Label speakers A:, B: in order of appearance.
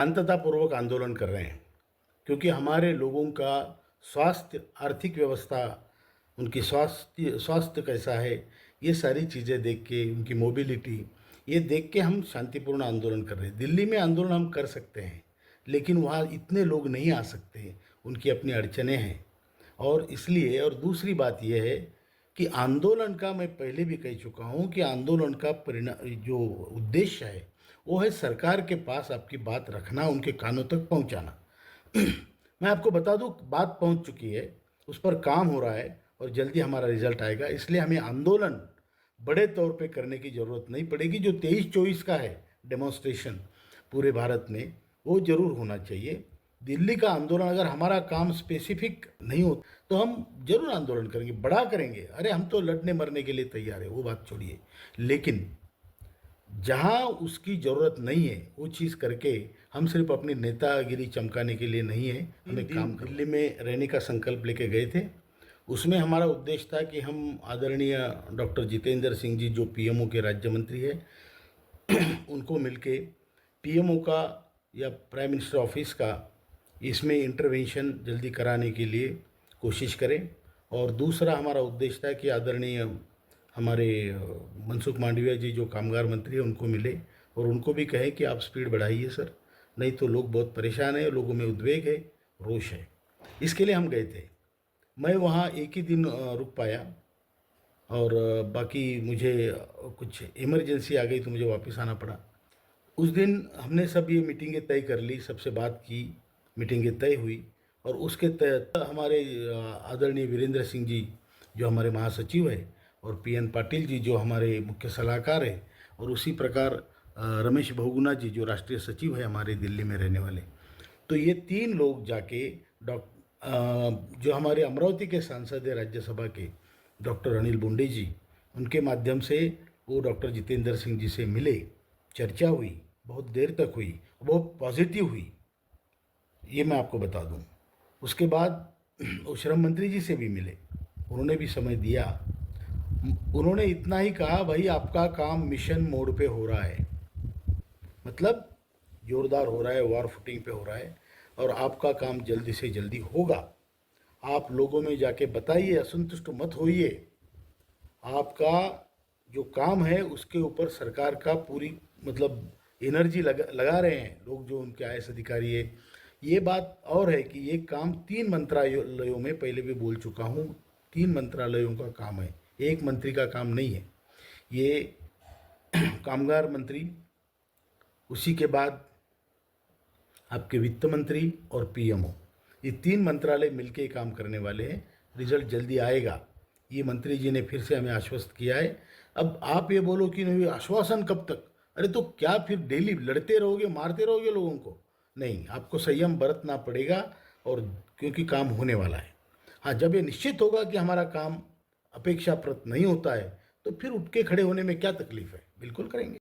A: शांततापूर्वक आंदोलन कर रहे हैं, क्योंकि हमारे लोगों का स्वास्थ्य, आर्थिक व्यवस्था, उनकी स्वास्थ्य स्वास्थ्य कैसा है, ये सारी चीज़ें देख के, उनकी मोबिलिटी, ये देख के हम शांतिपूर्ण आंदोलन कर रहे हैं। दिल्ली में आंदोलन हम कर सकते हैं, लेकिन वहाँ इतने लोग नहीं आ सकते, उनकी अपनी अड़चनें हैं। और इसलिए, और दूसरी बात यह है कि आंदोलन का, मैं पहले भी कह चुका हूँ कि आंदोलन का जो उद्देश्य है वो है सरकार के पास आपकी बात रखना, उनके कानों तक पहुँचाना। मैं आपको बता दूं, बात पहुंच चुकी है, उस पर काम हो रहा है और जल्दी हमारा रिजल्ट आएगा। इसलिए हमें आंदोलन बड़े तौर पे करने की ज़रूरत नहीं पड़ेगी। जो 23-24 का है डेमोन्स्ट्रेशन पूरे भारत में, वो ज़रूर होना चाहिए। दिल्ली का आंदोलन, अगर हमारा काम स्पेसिफिक नहीं हो तो हम जरूर आंदोलन करेंगे, बड़ा करेंगे। अरे हम तो लड़ने मरने के लिए तैयार है, वो बात छोड़िए। लेकिन जहाँ उसकी ज़रूरत नहीं है वो चीज़ करके, हम सिर्फ अपनी नेतागिरी चमकाने के लिए नहीं है, हमें काम दिल्ली में रहने का संकल्प लेके गए थे। उसमें हमारा उद्देश्य था कि हम आदरणीय डॉक्टर जितेंद्र सिंह जी, जो पीएमओ के राज्य मंत्री है, उनको मिलके पीएमओ का या प्राइम मिनिस्टर ऑफिस का इसमें इंटरवेंशन जल्दी कराने के लिए कोशिश करें। और दूसरा हमारा उद्देश्य था कि आदरणीय हमारे मनसुख मांडविया जी, जो कामगार मंत्री हैं, उनको मिले और उनको भी कहें कि आप स्पीड बढ़ाइए सर, नहीं तो लोग बहुत परेशान हैं, लोगों में उद्वेग है, रोष है। इसके लिए हम गए थे। मैं वहाँ एक ही दिन रुक पाया और बाकी मुझे कुछ इमरजेंसी आ गई तो मुझे वापस आना पड़ा। उस दिन हमने सब ये मीटिंगें तय कर ली, सबसे बात की, मीटिंगें तय हुई और उसके तहत हमारे आदरणीय वीरेंद्र सिंह जी, जो हमारे महासचिव है, और पीएन पाटिल जी, जो हमारे मुख्य सलाहकार है, और उसी प्रकार रमेश बहुगुणा जी, जो राष्ट्रीय सचिव है हमारे दिल्ली में रहने वाले। तो ये 3 लोग जाके जो हमारे अमरावती के सांसद है राज्यसभा के, डॉक्टर अनिल बुंडे जी, उनके माध्यम से वो डॉक्टर जितेंद्र सिंह जी से मिले, चर्चा हुई, बहुत देर तक हुई, बहुत पॉजिटिव हुई, ये मैं आपको बता दूं। उसके बाद वो श्रम मंत्री जी से भी मिले, उन्होंने भी समय दिया। उन्होंने इतना ही कहा, भाई आपका काम मिशन मोड पे हो रहा है, मतलब जोरदार हो रहा है, वॉर फुटिंग पे हो रहा है, और आपका काम जल्दी से जल्दी होगा। आप लोगों में जाके बताइए, असंतुष्ट मत होइए। आपका जो काम है उसके ऊपर सरकार का पूरी, मतलब एनर्जी लगा रहे हैं लोग, जो उनके आईएएस अधिकारी है। ये बात और है कि ये काम 3 मंत्रालयों में, पहले भी बोल चुका हूँ, 3 मंत्रालयों का काम है, एक मंत्री का काम नहीं है ये। कामगार मंत्री, उसी के बाद आपके वित्त मंत्री और पीएमओ, ये 3 मंत्रालय मिलके काम करने वाले हैं। रिजल्ट जल्दी आएगा, ये मंत्री जी ने फिर से हमें आश्वस्त किया है। अब आप ये बोलो कि नहीं आश्वासन कब तक, अरे तो क्या फिर डेली लड़ते रहोगे, मारते रहोगे लोगों को? नहीं, आपको संयम बरतना पड़ेगा, और क्योंकि काम होने वाला है। हाँ, जब ये निश्चित होगा कि हमारा काम अपेक्षाप्रत नहीं होता है, तो फिर उठ के खड़े होने में क्या तकलीफ है, बिल्कुल करेंगे।